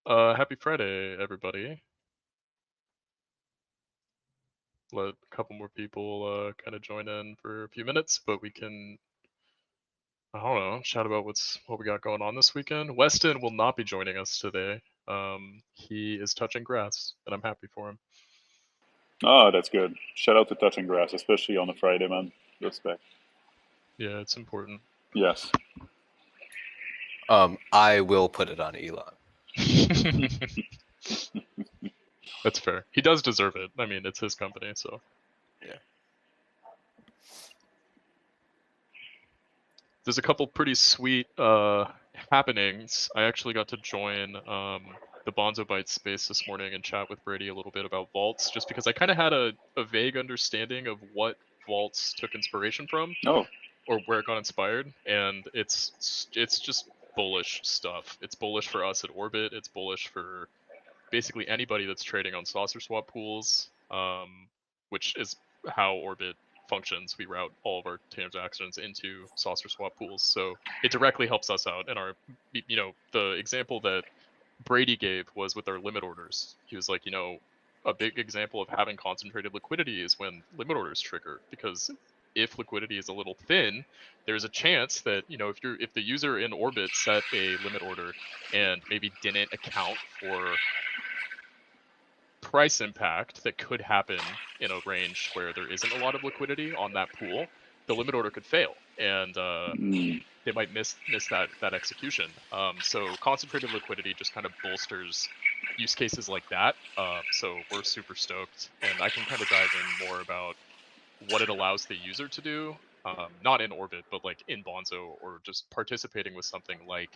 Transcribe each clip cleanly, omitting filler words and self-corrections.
Happy Friday, everybody. Let a couple more people kind of join in for a few minutes, but we can, I don't know, chat about what we got going on this weekend. Weston will not be joining us today. He is touching grass, and I'm happy for him. Oh, that's good. Shout out to touching grass, especially on a Friday, man. Respect. Yeah, it's important. Yes. I will put it on Elon. That's fair. He does deserve it. I mean, it's his company, so. Yeah. There's a couple pretty sweet happenings. I actually got to join the Bonzo Byte space this morning and chat with Brady a little bit about vaults, just because I kind of had a vague understanding of what vaults took inspiration from Oh, or where it got inspired, and it's just bullish stuff. It's bullish for us at Orbit. It's bullish for basically anybody that's trading on saucer swap pools, which is how Orbit functions. We route all of our transactions into saucer swap pools, so it directly helps us out. And the example that Brady gave was with our limit orders. He was like, a big example of having concentrated liquidity is when limit orders trigger, because if liquidity is a little thin, there's a chance that if the user in Orbit set a limit order and maybe didn't account for price impact that could happen in a range where there isn't a lot of liquidity on that pool, the limit order could fail, and they might miss that execution. So concentrated liquidity just kind of bolsters use cases like that. So we're super stoked, and I can kind of dive in more about what it allows the user to do, not in Orbit, but like in Bonzo, or just participating with something like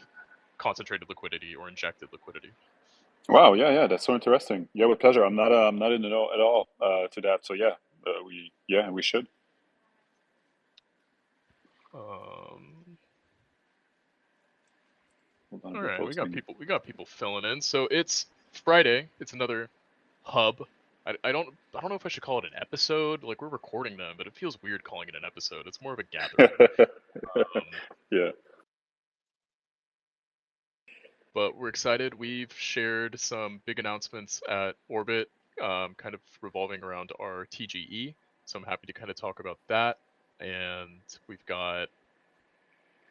concentrated liquidity or injected liquidity. wow. Yeah. That's so interesting. Yeah, with pleasure. I'm not in the know at all to that. So yeah, we should. Um, Hold on, All we're right, we got posting. people filling in. So it's Friday. It's another hub. I don't know if I should call it an episode. Like, we're recording them, but it feels weird calling it an episode. It's more of a gathering. Um, Yeah. but we're excited. We've shared some big announcements at Orbit, kind of revolving around our TGE. So I'm happy to kind of talk about that. And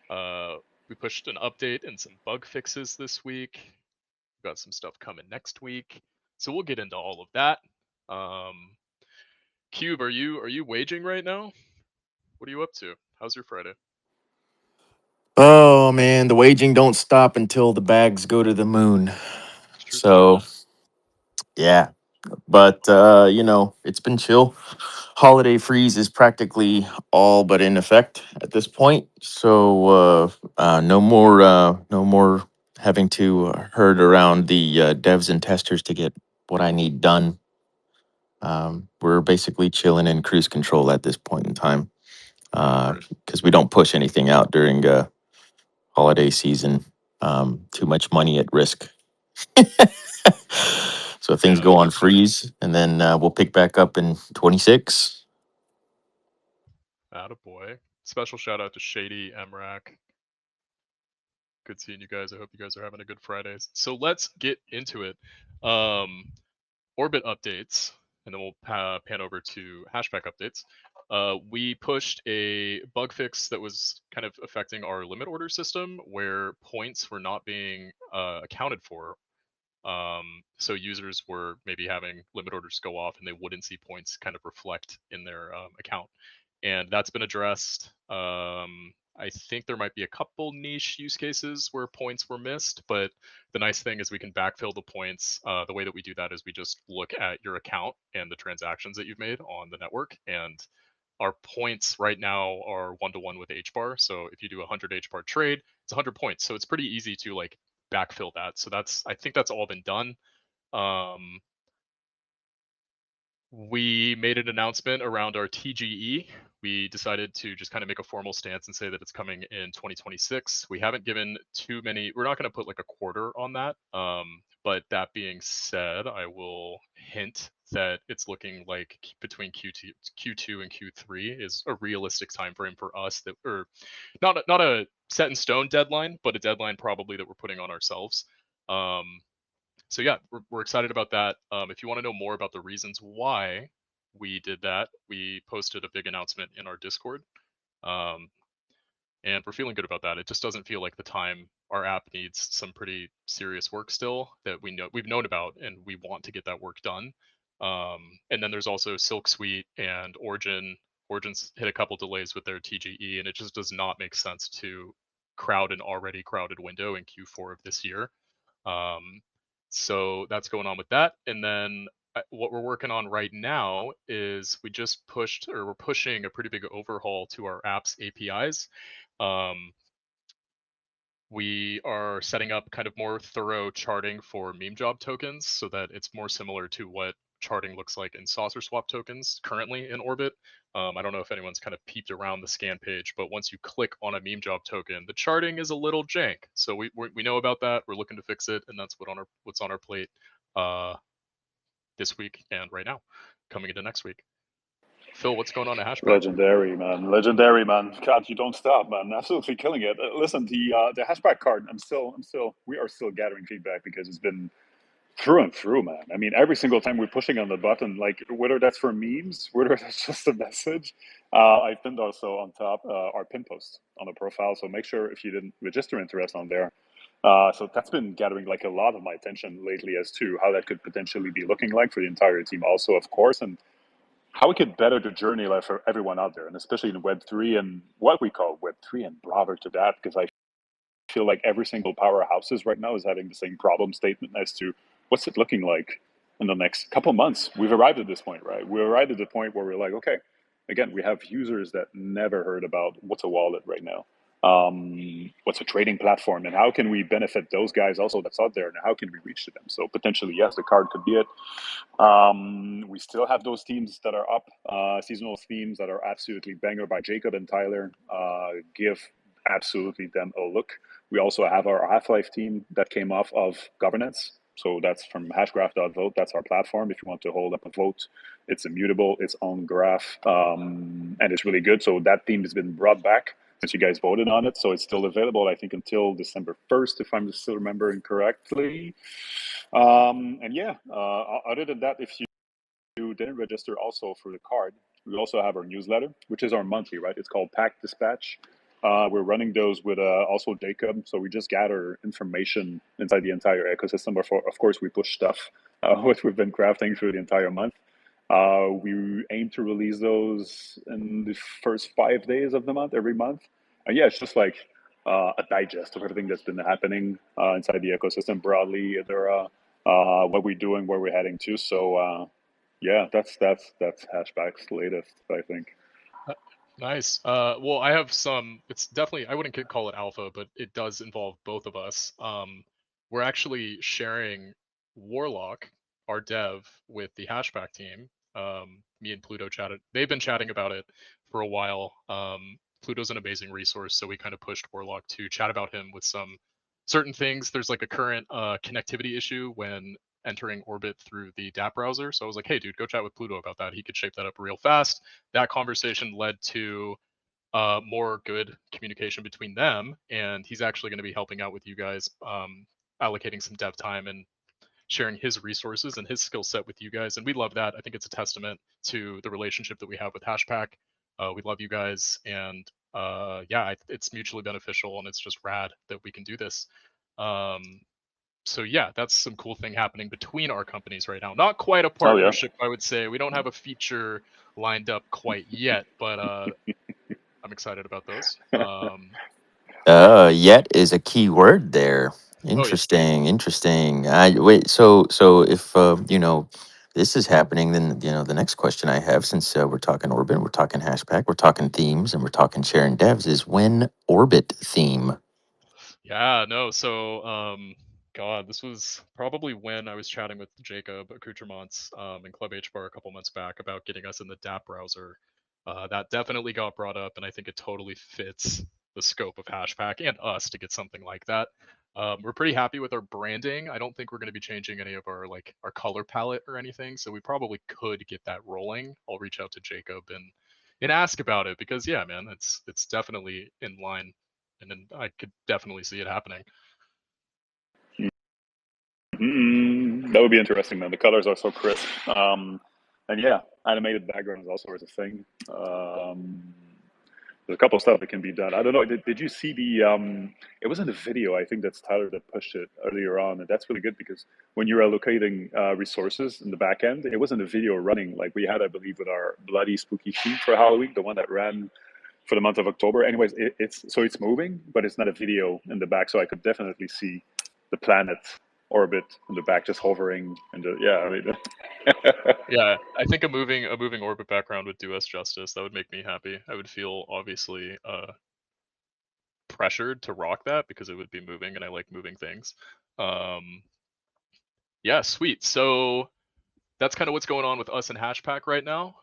uh, we pushed an update and some bug fixes this week. We've got some stuff coming next week, so we'll get into all of that. Um, Cube, are you waging right now? What are you up to? How's your Friday? Oh man, the waging don't stop until the bags go to the moon. It's true. So yeah, but it's been chill. Holiday freeze is practically all but in effect at this point. So no more having to herd around the devs and testers to get what I need done. We're basically chilling in cruise control at this point in time Right. because we don't push anything out during holiday season. Too much money at risk. So things Yeah, go on freeze, and then we'll pick back up in 26. attaboy. Special shout out to Shady Emrak. Good seeing you guys. I hope you guys are having a good Friday. So let's get into it. Orbit updates, and then we'll pan over to HashPack updates. We pushed a bug fix that was kind of affecting our limit order system, where points were not being accounted for. So users were maybe having limit orders go off, and they wouldn't see points kind of reflect in their account, and that's been addressed. I think there might be a couple niche use cases where points were missed, but the nice thing is we can backfill the points. The way that we do that is we just look at your account and the transactions that you've made on the network, and our points right now are 1-to-1 with HBAR. So if you do a 100 HBAR trade, it's 100 points. So it's pretty easy to like backfill that. So I think that's all been done. Um, we made an announcement around our TGE. We decided to just kind of make a formal stance and say that it's coming in 2026. We haven't given too many, we're not going to put like a quarter on that. But that being said, I will hint that it's looking like between Q2 and Q3 is a realistic time frame for us, that, or not a set in stone deadline, but a deadline probably that we're putting on ourselves. Um, So yeah, we're excited about that. If you want to know more about the reasons why we did that, we posted a big announcement in our Discord. And we're feeling good about that. It just doesn't feel like the time our app needs some pretty serious work still that we've known about, and we want to get that work done. And then there's also Silk Suite and Origin. Origin's hit a couple delays with their TGE, and it just does not make sense to crowd an already crowded window in Q4 of this year. So that's going on with that. And then what we're working on right now is we're pushing a pretty big overhaul to our app's APIs. We are setting up kind of more thorough charting for meme job tokens so that it's more similar to what charting looks like in saucer swap tokens currently in Orbit. I don't know if anyone's kind of peeped around the scan page, but once you click on a meme job token, the charting is a little jank. So we know about that. We're looking to fix it, and that's what's on our plate this week and right now, coming into next week. Phil, what's going on at HashPack? Legendary, man. Legendary, man. God, you don't stop, man. Absolutely killing it. Listen, the HashPack card. We are still gathering feedback because it's been through and through, man. I mean, every single time we're pushing on the button, like whether that's for memes, whether that's just a message. I pinned also on top our pin post on the profile, so make sure if you didn't register interest on there. So that's been gathering like a lot of my attention lately as to how that could potentially be looking like for the entire team, also, of course, and how we could better the journey like for everyone out there, and especially in Web3 and what we call Web3 and broader to that, because I feel like every single powerhouses right now is having the same problem statement as to what's it looking like in the next couple months. We've arrived at this point, right? We arrived at the point where we're like, okay, again, we have users that never heard about what's a wallet right now. What's a trading platform, and how can we benefit those guys also that's out there, and how can we reach to them? So potentially, yes, the card could be it. We still have those themes that are up, seasonal themes that are absolutely banger by Jacob and Tyler. Give absolutely them a look. We also have our Half-Life team that came off of governance. So that's from hashgraph.vote. That's our platform. If you want to hold up a vote, it's immutable, it's on graph, and it's really good. So that theme has been brought back since you guys voted on it. So it's still available, I think, until December 1st, if I'm still remembering correctly. And yeah, other than that, if you didn't register also for the card, we also have our newsletter, which is our monthly, right? It's called Pack Dispatch. We're running those with also Jacob. So we just gather information inside the entire ecosystem. Of course, we push stuff, what we've been crafting through the entire month. We aim to release those in the first 5 days of the month, every month. And yeah, it's just like a digest of everything that's been happening inside the ecosystem broadly. What we're doing, where we're heading to. So yeah, that's HashPack's latest, I think. Nice. Well, I have some. It's definitely, I wouldn't call it alpha, but it does involve both of us. We're actually sharing Warlock, our dev, with the HashPack team. Me and Pluto chatted. They've been chatting about it for a while. Pluto's an amazing resource, so we kind of pushed Warlock to chat about him with some certain things. There's like a current connectivity issue when entering Orbit through the dApp browser. So I was like, hey, dude, go chat with Pluto about that. He could shape that up real fast. That conversation led to more good communication between them, and he's actually going to be helping out with you guys, allocating some dev time and sharing his resources and his skill set with you guys. And we love that. I think it's a testament to the relationship that we have with HashPack. We love you guys, and yeah, it's mutually beneficial, and it's just rad that we can do this. So yeah, that's some cool thing happening between our companies right now. Not quite a partnership, I would say. We don't have a feature lined up quite yet, but I'm excited about those. Yet is a key word there. Interesting, interesting. Wait, so if this is happening, then the next question I have, since we're talking Orbit, we're talking HashPack, we're talking themes, and we're talking sharing devs, is when Orbit theme? Yeah, no. So, God, this was probably when I was chatting with Jacob Accoutrements in Club H Bar a couple months back about getting us in the dApp browser. That definitely got brought up, and I think it totally fits the scope of HashPack and us to get something like that. We're pretty happy with our branding. I don't think we're going to be changing any of our our color palette or anything, so we probably could get that rolling. I'll reach out to Jacob and ask about it, because yeah, man, it's definitely in line, and then I could definitely see it happening. That would be interesting, man. The colors are so crisp. And yeah, animated backgrounds also is a thing. There's a couple of stuff that can be done. I don't know. Did you see the? It was in the video. I think that's Tyler that pushed it earlier on, and that's really good because when you're allocating resources in the back end, it was in the video running like we had, I believe, with our bloody spooky theme for Halloween, the one that ran for the month of October. Anyways, it's moving, but it's not a video in the back, so I could definitely see the planet orbit in the back just hovering and I mean Yeah, I think a moving orbit background would do us justice. That would make me happy. I would feel obviously pressured to rock that because it would be moving and I like moving things. Yeah, sweet. So that's kind of what's going on with us and HashPack right now.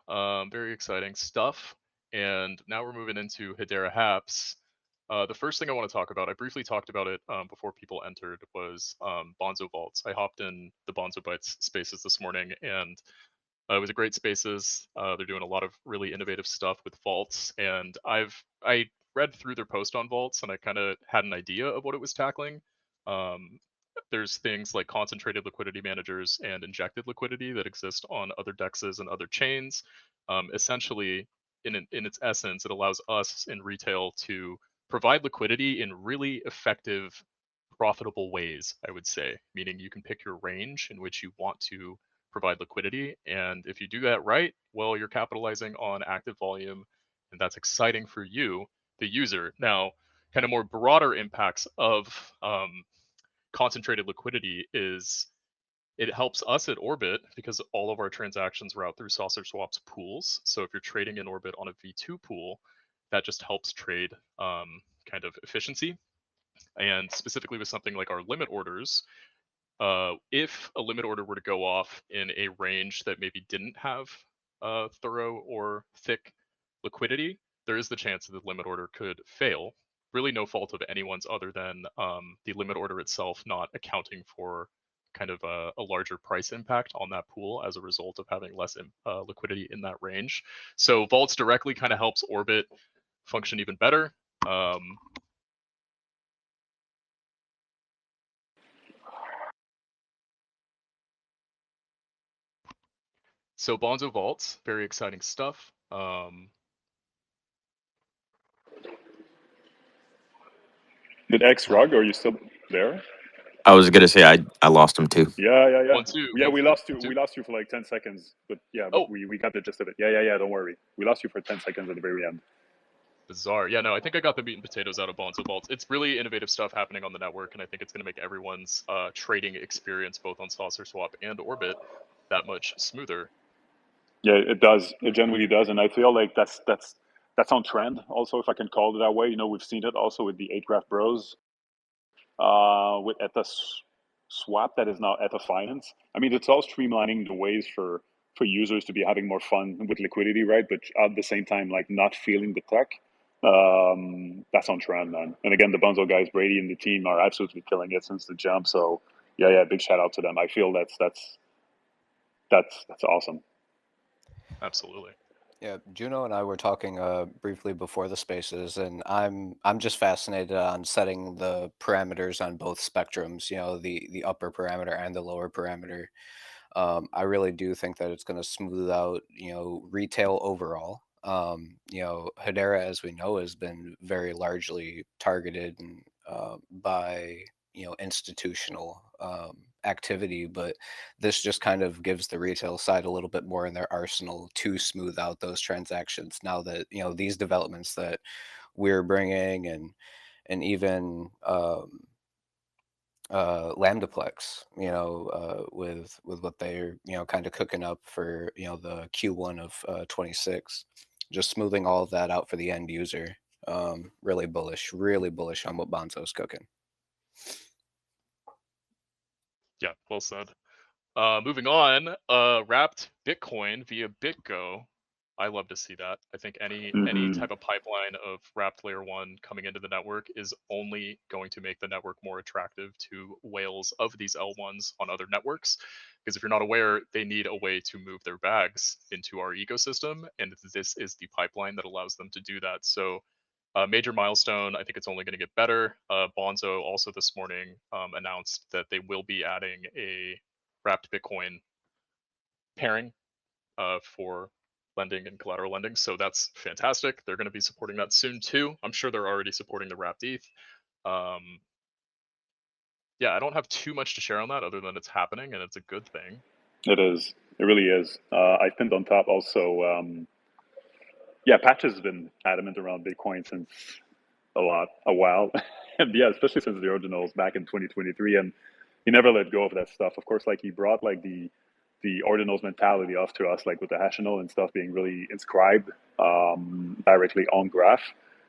Very exciting stuff. And now we're moving into Hedera Haps. The first thing I want to talk about, I briefly talked about it before people entered, was Bonzo Vaults. I hopped in the Bonzo Bytes spaces this morning, and it was a great spaces. They're doing a lot of really innovative stuff with vaults, and I read through their post on vaults, and I kind of had an idea of what it was tackling. There's things like concentrated liquidity managers and injected liquidity that exist on other dexes and other chains. Essentially, in its essence, it allows us in retail to provide liquidity in really effective, profitable ways, I would say, meaning you can pick your range in which you want to provide liquidity. And if you do that right, well, you're capitalizing on active volume, and that's exciting for you, the user. Now, kind of more broader impacts of concentrated liquidity is it helps us at Orbit because all of our transactions route through Saucer Swap's pools. So if you're trading in Orbit on a V2 pool, that just helps trade kind of efficiency. And specifically with something like our limit orders, if a limit order were to go off in a range that maybe didn't have thorough or thick liquidity, there is the chance that the limit order could fail. Really, no fault of anyone's other than the limit order itself not accounting for kind of a larger price impact on that pool as a result of having less liquidity in that range. So vaults directly kind of helps Orbit function even better. So Bonzo vaults, very exciting stuff. Did X Rug, are you still there? I was gonna say I lost him too. Yeah. One, two, Yeah, one, we two, lost you. one, two. We lost you for like 10 seconds, but Oh, we got the gist of it. Yeah. Don't worry. We lost you for 10 seconds at the very end. bizarre. Yeah, no, I think I got the meat and potatoes out of Bonzo Vaults. It's really innovative stuff happening on the network, and I think it's going to make everyone's trading experience, both on Saucer Swap and Orbit, that much smoother. Yeah, it does. It genuinely does, and I feel like that's on trend. Also, if I can call it that way, we've seen it also with the 8Graph Bros, with ETA Swap that is now ETA Finance. I mean, it's all streamlining the ways for users to be having more fun with liquidity, right? But at the same time, like not feeling the tech. That's on trend, man. And again, the Bunzo guys, Brady and the team, are absolutely killing it since the jump. So yeah, big shout out to them. I feel that's awesome. Absolutely. Yeah, Juno and I were talking briefly before the spaces, and I'm just fascinated on setting the parameters on both spectrums. The upper parameter and the lower parameter. I really do think that it's going to smooth out retail overall. Hedera, as we know, has been very largely targeted and, by institutional activity, but this just kind of gives the retail side a little bit more in their arsenal to smooth out those transactions. Now that these developments that we're bringing, and even Lambdaplex, with what they're kind of cooking up for the Q1 of 26, just smoothing all of that out for the end user. Really bullish on what Bonzo's cooking. Yeah, well said. Moving on, wrapped Bitcoin via BitGo. I love to see that. I think any type of pipeline of wrapped layer one coming into the network is only going to make the network more attractive to whales of these L1s on other networks. Because if you're not aware, they need a way to move their bags into our ecosystem, and this is the pipeline that allows them to do that. So Major milestone. I think it's only going to get better. Bonzo also this morning announced that they will be adding a wrapped Bitcoin pairing for lending and collateral lending. So that's fantastic. They're going to be supporting that soon too. I'm sure they're already supporting the wrapped ETH. Yeah, I don't have too much to share on that other than it's happening and it's a good thing. It is. It really is. I pinned on top also. Yeah, Patch has been adamant around Bitcoin since a while, and yeah, especially since the originals back in 2023, and he never let go of that stuff. Of course, like he brought like the ordinals mentality off to us, like with the hashinal and stuff being really inscribed directly on graph.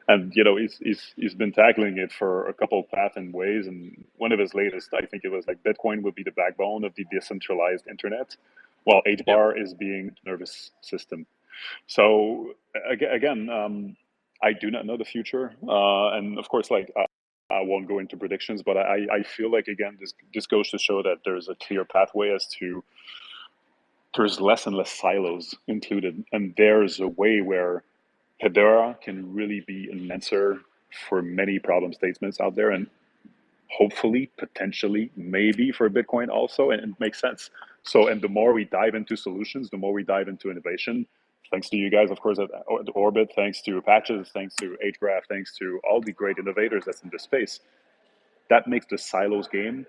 And you know he's been tackling it for a couple of paths and ways. And one of his latest, I think it was like Bitcoin will be the backbone of the decentralized internet, while Yep. HBAR is being nervous system. So again, I do not know the future, and of course, like I won't go into predictions, but I feel like again this goes to show that there's a clear pathway as to there's less and less silos included, and there's a way where Hedera can really be an answer for many problem statements out there, and hopefully, potentially, maybe for Bitcoin also, and it makes sense. So, and the more we dive into solutions, the more we dive into innovation. Thanks to you guys, of course, at Orbit. Thanks to Patches. Thanks to HGraph. Thanks to all the great innovators that's in this space. That makes the silos game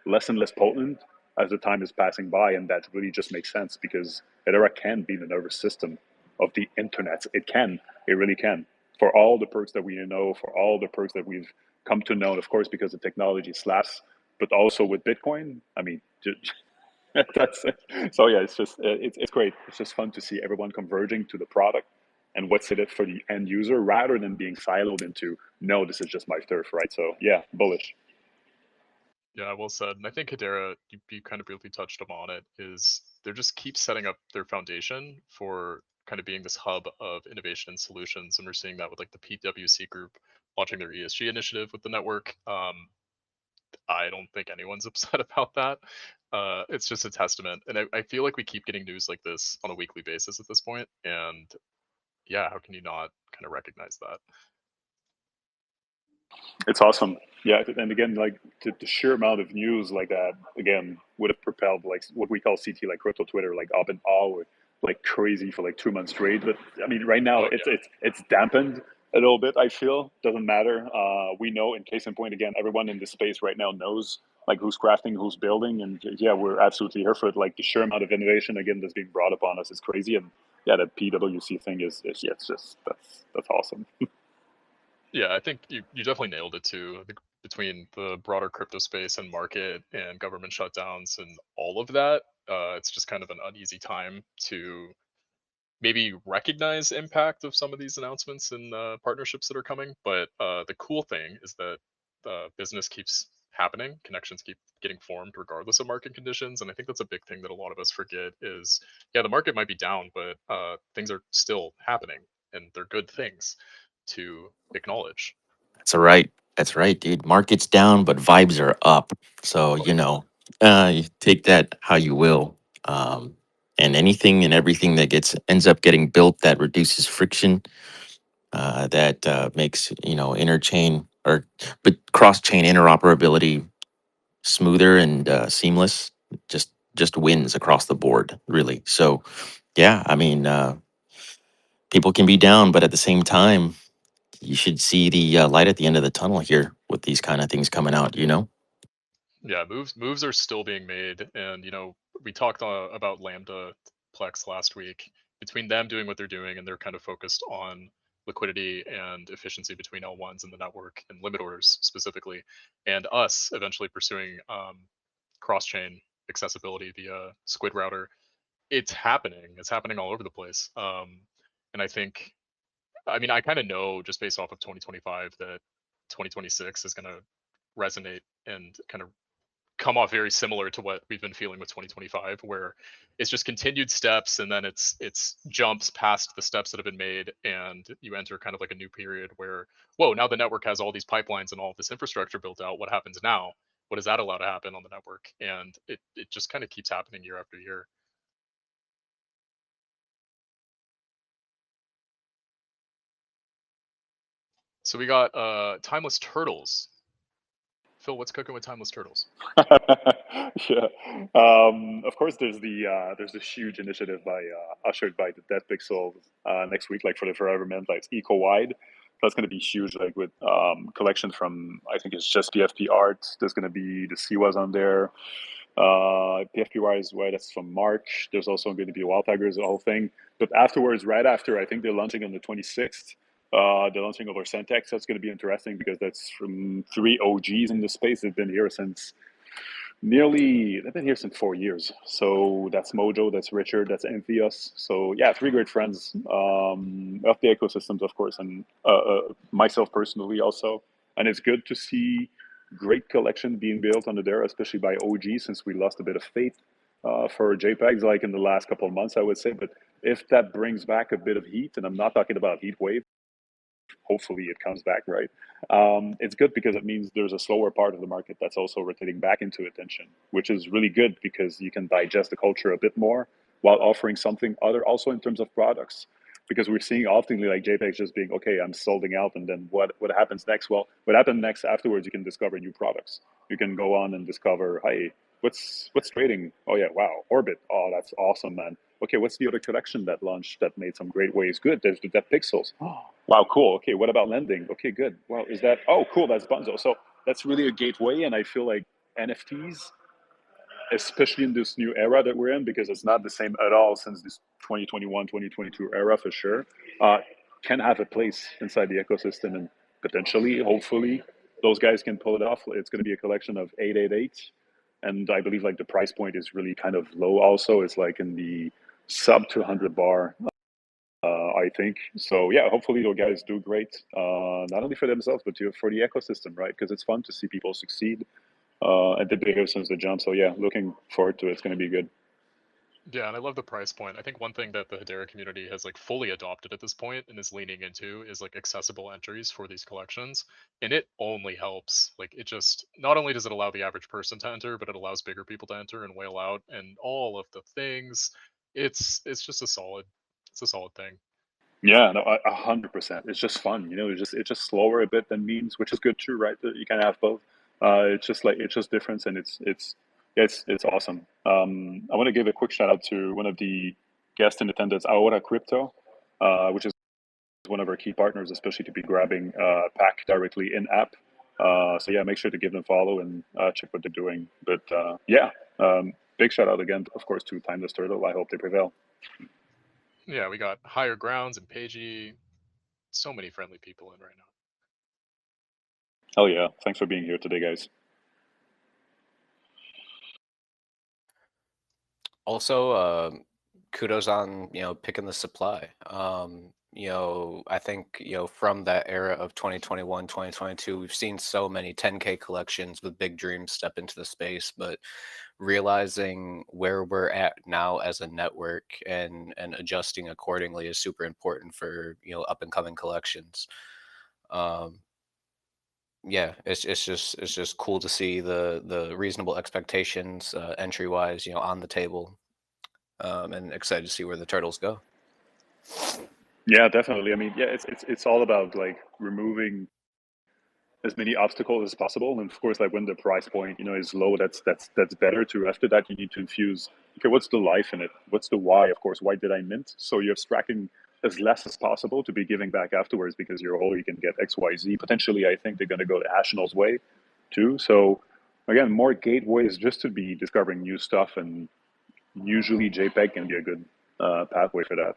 less and less potent as the time is passing by, and that really just makes sense because Hedera can be the nervous system of the internet. It can, it really can, for all the perks that we know, for all the perks that we've come to know, of course, because the technology slaps, but also with Bitcoin. I mean, that's so yeah. It's just it's great. It's just fun to see everyone converging to the product and what's in it for the end user, rather than being siloed into no, this is just my turf, right? So yeah, bullish. Yeah, well said. And I think Hedera, you kind of briefly touched upon it, is they're just keep setting up their foundation for kind of being this hub of innovation and solutions. And we're seeing that with like the PwC group launching their ESG initiative with the network. I don't think anyone's upset about that. It's just a testament. And I feel like we keep getting news like this on a weekly basis at this point. And yeah, how can you not kind of recognize that? It's awesome. Yeah, and again, like the sheer amount of news like that again would have propelled like what we call CT, like crypto Twitter, like up and all like crazy for like 2 months straight. But I mean, right now Oh it's yeah. it's dampened a little bit. I feel doesn't matter. We know, in case in point, again, everyone in this space right now knows like who's crafting, who's building, and yeah, we're absolutely here for it. Like the sheer amount of innovation again that's being brought upon us is crazy, and yeah, that PwC thing is yeah, it's just that's awesome. Yeah, I think you definitely nailed it too. I think between the broader crypto space and market and government shutdowns and all of that, it's just kind of an uneasy time to maybe recognize impact of some of these announcements and partnerships that are coming. But the cool thing is that business keeps happening, connections keep getting formed regardless of market conditions, and I think that's a big thing that a lot of us forget is yeah, the market might be down, but things are still happening, and they're good things to acknowledge. That's right, dude. Market's down, but vibes are up. So, Oh yeah. you take that how you will. Um, and anything and everything that ends up getting built that reduces friction, that makes, interchain or but cross chain interoperability smoother and seamless, just wins across the board, really. So, yeah, I mean, people can be down, but at the same time, you should see the light at the end of the tunnel here with these kind of things coming out. Yeah, moves are still being made, and we talked about Lambda Plex last week. Between them doing what they're doing, and they're kind of focused on liquidity and efficiency between L1s in the network and limit orders specifically, and us eventually pursuing cross-chain accessibility via Squid router. It's happening. It's happening all over the place. And I think, I mean, I kind of know just based off of 2025 that 2026 is going to resonate and kind of come off very similar to what we've been feeling with 2025, where it's just continued steps, and then it's jumps past the steps that have been made, and you enter kind of like a new period where, whoa, now the network has all these pipelines and all of this infrastructure built out. What happens now? What does that allow to happen on the network? And it just kind of keeps happening year after year. So we got timeless turtles. Phil, what's cooking with timeless turtles? Yeah. Of course, there's this huge initiative ushered by the Dead Pixel next week, like for the Forever like eco wide. That's going to be huge, like with collection from I think it's just PFP art. There's going to be the Siwas on there. PFPY is why that's from March. There's also going to be Wild Tigers, the whole thing. But afterwards, right after, I think they're launching on the 26th. They're launching over Centex. That's going to be interesting because that's from 3 OGs in the space. They've been here since they've been here since 4 years. So that's Mojo, that's Richard, that's Enthusiast. So yeah, 3 great friends of the ecosystems, of course, and myself personally also. And it's good to see great collection being built on the Hedera, especially by OG, since we lost a bit of faith for JPEGs like in the last couple of months, I would say. But if that brings back a bit of heat, and I'm not talking about heat wave, hopefully it comes back, right? It's good because it means there's a slower part of the market that's also rotating back into attention, which is really good because you can digest the culture a bit more while offering something other also in terms of products. Because we're seeing often like JPEGs just being, okay, I'm solding out, and then what happens next? Well, what happens next afterwards, you can discover new products. You can go on and discover, hey, what's trading? Oh yeah, wow, Orbit. Oh, that's awesome, man. Okay, what's the other collection that launched that made some great waves? Good, there's the Dead Pixels. Wow, cool. Okay, what about lending? Okay, good. Well, is that, oh, cool, that's Bunzo. So that's really a gateway. And I feel like NFTs, especially in this new era that we're in, because it's not the same at all since this 2021, 2022 era for sure, uh, can have a place inside the ecosystem. And potentially, hopefully, those guys can pull it off. It's going to be a collection of 888. And I believe like the price point is really kind of low also. It's like in the sub 200 bar. I think so. Yeah, hopefully those guys do great, not only for themselves but for the ecosystem, right? Because it's fun to see people succeed at the big since the jump. So yeah, looking forward to it. It's going to be good. Yeah, and I love the price point. I think one thing that the Hedera community has like fully adopted at this point and is leaning into is like accessible entries for these collections. And it only helps. Like it just not only does it allow the average person to enter, but it allows bigger people to enter and whale out and all of the things. It's just a solid thing. Yeah, no, 100%. It's just fun, it's just slower a bit than memes, which is good too, right? That you can have both. It's just different, and it's awesome. I want to give a quick shout out to one of the guests in attendance, Aora Crypto, which is one of our key partners, especially to be grabbing pack directly in app. So yeah, make sure to give them a follow and check what they're doing. But yeah, big shout out again, of course, to Timeless Turtle. I hope they prevail. Yeah, we got Higher Grounds and Pagey. So many friendly people in right now. Hell yeah! Thanks for being here today, guys. Also, kudos on picking the supply. I think from that era of 2021, 2022, we've seen so many 10K collections with big dreams step into the space, but realizing where we're at now as a network and adjusting accordingly is super important for up and coming collections. Um, yeah, it's just cool to see the reasonable expectations entry wise on the table, and excited to see where the turtles go. Yeah, definitely. I mean, yeah, it's all about like removing as many obstacles as possible, and of course, like when the price point is low, that's better. To after that, you need to infuse. Okay, what's the life in it? What's the why? Of course, why did I mint? So you're extracting as less as possible to be giving back afterwards because you're all you can get X Y Z. Potentially, I think they're going to go the Nationals way too. So again, more gateways just to be discovering new stuff, and usually JPEG can be a good pathway for that.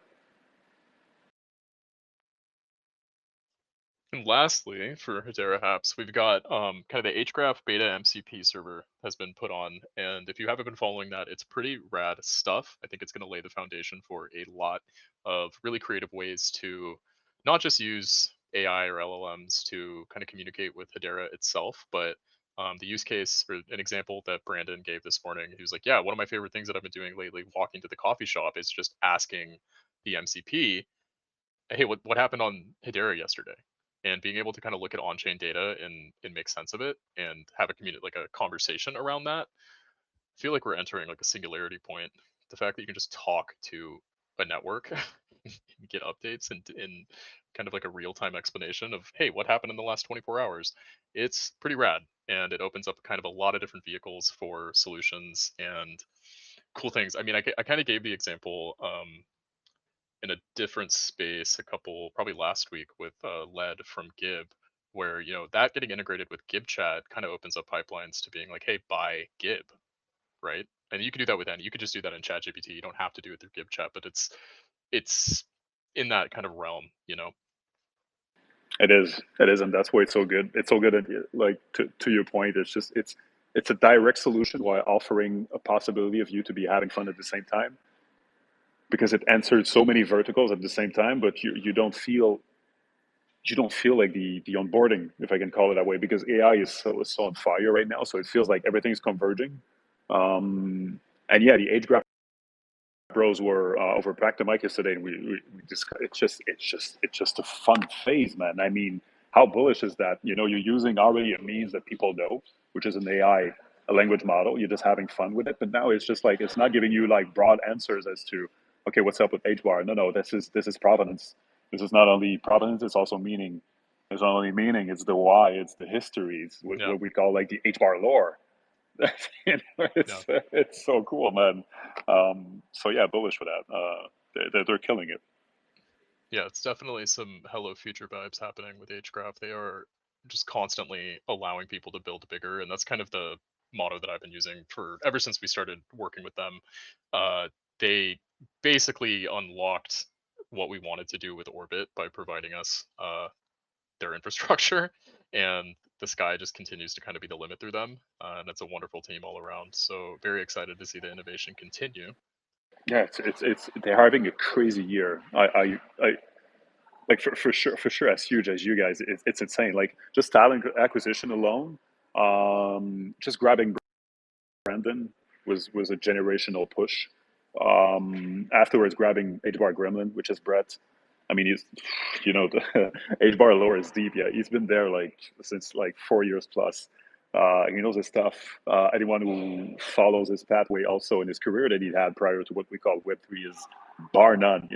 And lastly, for Hedera Haps, we've got kind of the HGraph beta MCP server has been put on, and if you haven't been following that, it's pretty rad stuff. I think it's going to lay the foundation for a lot of really creative ways to not just use AI or LLMs to kind of communicate with Hedera itself, but the use case or an example that Brandon gave this morning, he was like, yeah, one of my favorite things that I've been doing lately walking to the coffee shop is just asking the MCP, hey, what happened on Hedera yesterday? And being able to kind of look at on-chain data and make sense of it and have a community like a conversation around that. I feel like we're entering like a singularity point. The fact that you can just talk to a network get updates and in kind of like a real-time explanation of, hey, what happened in the last 24 hours. It's pretty rad, and it opens up kind of a lot of different vehicles for solutions and cool things. I mean, I kind of gave the example in a different space a couple, probably last week, with Led from Gib, where that getting integrated with Gib chat kind of opens up pipelines to being like, hey, buy Gib, right? And you can do that with any. You could just do that in ChatGPT. You don't have to do it through Gib chat, but it's in that kind of realm. It is, and that's why it's so good. It's so good at, like, to your point. It's a direct solution while offering a possibility of you to be having fun at the same time, because it answers so many verticals at the same time. But you don't feel like the onboarding, if I can call it that way, because AI is so on fire right now. So it feels like everything's converging. And yeah, the age graph bros were over Practimike yesterday, and we discussed. It's just a fun phase, man. I mean, how bullish is that? You're using already a means that people know, which is an AI, a language model. You're just having fun with it, but now it's just like, it's not giving you like broad answers as to, okay, what's up with H bar? No, this is provenance. This is not only provenance; it's also meaning. It's not only meaning; it's the why, it's the history, it's Yeah, what we call like the H bar lore. yeah, It's so cool, man. So yeah, bullish for that. They're killing it. yeah. It's definitely some Hello Future vibes happening with HGraph. They are just constantly allowing people to build bigger, and that's kind of the motto that I've been using for ever since we started working with them. They basically unlocked what we wanted to do with Orbit by providing us their infrastructure, and the sky just continues to kind of be the limit through them, and it's a wonderful team all around. So very excited to see the innovation continue. Yeah, it's they're having a crazy year. I like, for sure, as huge as you guys, it's insane. Like, just talent acquisition alone, just grabbing Brandon was a generational push. Afterwards, grabbing HBar Gremlin, which is Brett. I mean, the HBar lore is deep. Yeah, he's been there like since like 4 years plus. He knows his stuff. Anyone who follows his pathway also in his career that he had prior to what we call Web3 is bar none.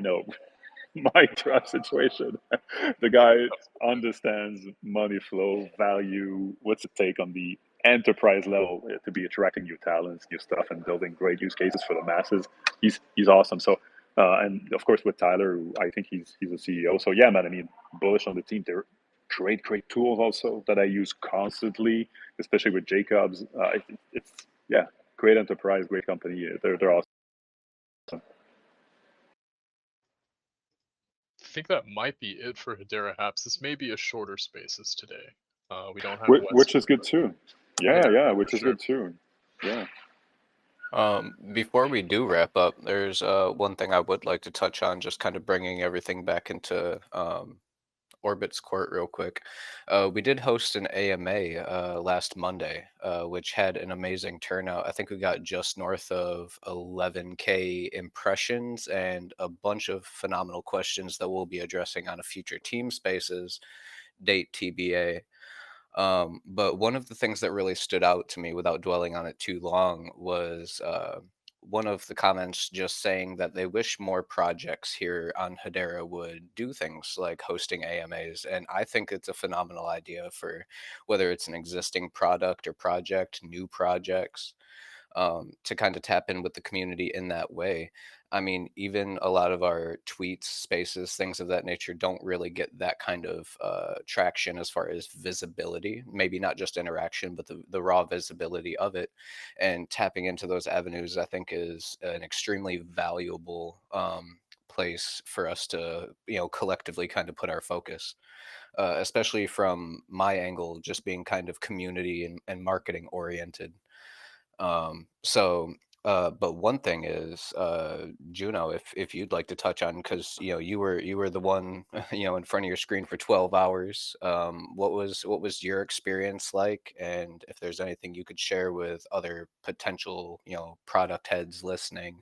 My trap situation. The guy understands money flow, value, what's it take on the enterprise level to be attracting new talents, new stuff, and building great use cases for the masses. He's awesome. So, and of course with Tyler, who I think he's a CEO. So yeah, man. I mean, bullish on the team. They're great tools also that I use constantly, especially with Jacobs. It's yeah, great enterprise, great company. They're awesome. I think that might be it for Hedera Haps. This may be a shorter spaces today. We don't have Which Wesley, is good too. yeah, Yeah, for which is sure. good too. Yeah. Before we do wrap up, there's one thing I would like to touch on, just kind of bringing everything back into Orbit's court real quick. We did host an AMA last Monday, which had an amazing turnout. I think we got just north of 11K impressions and a bunch of phenomenal questions that we'll be addressing on a future team spaces, date TBA. But one of the things that really stood out to me, without dwelling on it too long, was one of the comments just saying that they wish more projects here on Hedera would do things like hosting AMAs. And I think it's a phenomenal idea for whether it's an existing product or project, new projects, to kind of tap in with the community in that way. I mean, even a lot of our tweets, spaces, things of that nature don't really get that kind of traction as far as visibility. Maybe not just interaction, but the raw visibility of it. And tapping into those avenues, I think, is an extremely valuable place for us to, collectively kind of put our focus. Especially from my angle, just being kind of community and marketing oriented. But one thing is, Juno, if you'd like to touch on, because you were the one in front of your screen for 12 hours. What was your experience like, and if there's anything you could share with other potential product heads listening,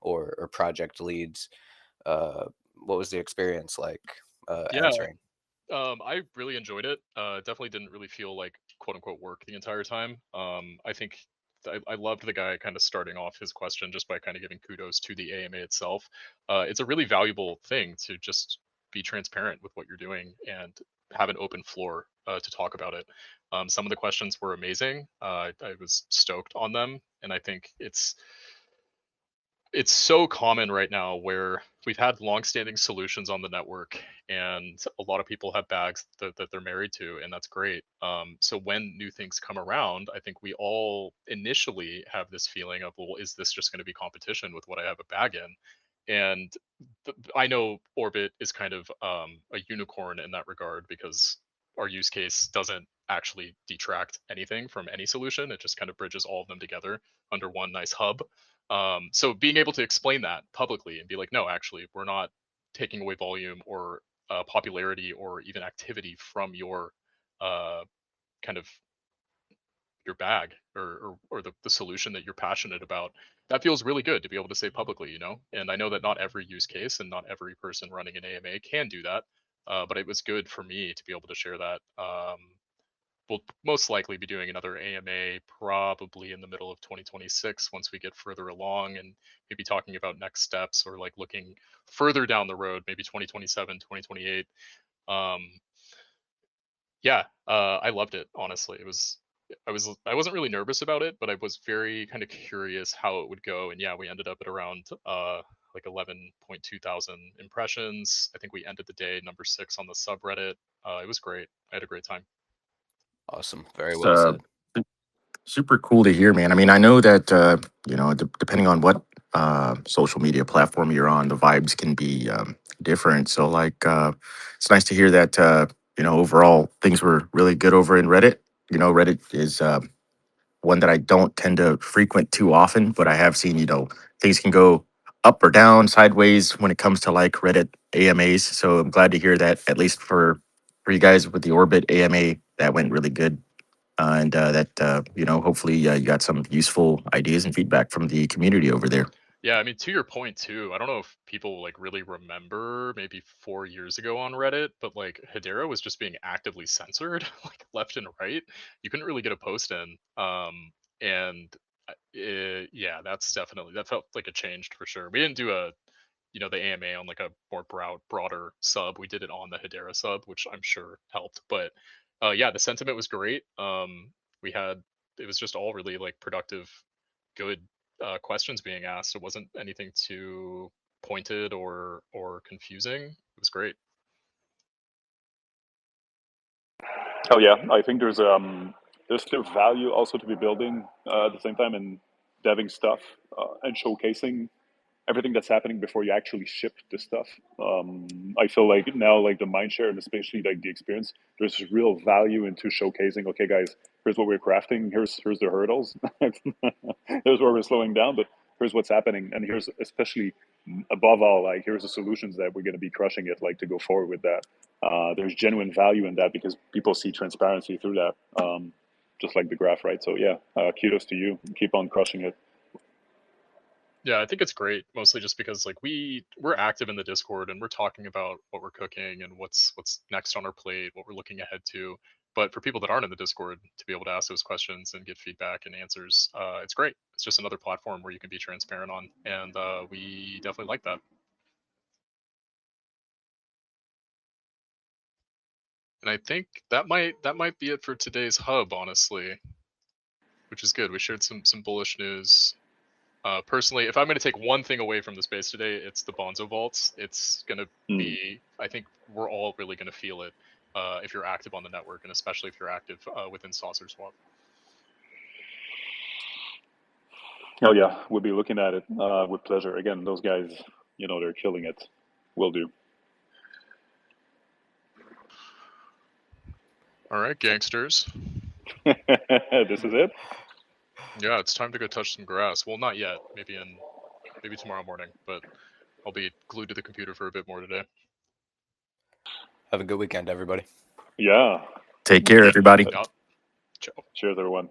or project leads, uh, what was the experience like Yeah, answering? I really enjoyed it. Definitely didn't really feel like quote unquote work the entire time. I think I loved the guy kind of starting off his question just by kind of giving kudos to the AMA itself. It's a really valuable thing to just be transparent with what you're doing and have an open floor to talk about it. Some of the questions were amazing. I was stoked on them, and I think it's so common right now where we've had long-standing solutions on the network and a lot of people have bags that they're married to, and that's great. So when new things come around, I think we all initially have this feeling of, well, is this just going to be competition with what I have a bag in? And I know Orbit is kind of a unicorn in that regard because our use case doesn't actually detract anything from any solution. It just kind of bridges all of them together under one nice hub. So being able to explain that publicly and be like, no, actually, we're not taking away volume or popularity or even activity from your kind of your bag or the solution that you're passionate about. That feels really good to be able to say publicly, you know. And I know that not every use case and not every person running an AMA can do that, but it was good for me to be able to share that. We'll most likely be doing another AMA probably in the middle of 2026 once we get further along and maybe talking about next steps or like looking further down the road, maybe 2027, 2028. Yeah, I loved it, honestly. I wasn't really nervous about it, but I was very kind of curious how it would go. And yeah, we ended up at around like 11.2 thousand impressions. I think we ended the day number 6 on the subreddit. It was great. I had a great time. Awesome. Very It's well said. super cool to hear, man. I mean, I know that depending on what social media platform you're on, the vibes can be different. So, like, it's nice to hear that overall things were really good over in Reddit. You know, Reddit is one that I don't tend to frequent too often, but I have seen things can go up or down, sideways when it comes to like Reddit AMAs. So I'm glad to hear that at least for you guys with the Orbit AMA that went really good and that hopefully you got some useful ideas and feedback from the community over there. Yeah, I mean, to your point too, I don't know if people like really remember maybe 4 years ago on Reddit, but like Hedera was just being actively censored, like left and right. You couldn't really get a post in. And yeah, that felt like a change for sure. We didn't do the AMA on like a more broader sub. We did it on the Hedera sub, which I'm sure helped. But yeah, the sentiment was great. We had it was just all really like productive, good questions being asked. It wasn't anything too pointed or confusing. It was great. Oh yeah, I think there's still value also to be building at the same time and deving stuff and showcasing everything that's happening before you actually ship the stuff. I feel like now, like the mindshare and especially like the experience, there's real value into showcasing. Okay, guys, here's what we're crafting. Here's the hurdles. Here's where we're slowing down, but here's what's happening, and here's especially above all, like here's the solutions that we're going to be crushing it, like to go forward with that. There's genuine value in that because people see transparency through that. Just like the graph, right? So yeah, kudos to you. Keep on crushing it. Yeah, I think it's great, mostly just because like we're active in the Discord and we're talking about what we're cooking and what's next on our plate, what we're looking ahead to. But for people that aren't in the Discord, to be able to ask those questions and get feedback and answers, it's great. It's just another platform where you can be transparent on, and we definitely like that. And I think that might be it for today's hub, honestly, which is good. We shared some bullish news. Personally, if I'm going to take one thing away from the space today, it's the Bonzo vaults. It's going to be, I think we're all really going to feel it if you're active on the network, and especially if you're active within Saucer Swap. Oh yeah, we'll be looking at it with pleasure. Again, those guys, they're killing it. Will do. All right, gangsters. This is it. Yeah, it's time to go touch some grass. Well, not yet. Maybe tomorrow morning, but I'll be glued to the computer for a bit more today. Have a good weekend, everybody. Yeah. Take care, everybody. Yep. Ciao. Cheers, everyone.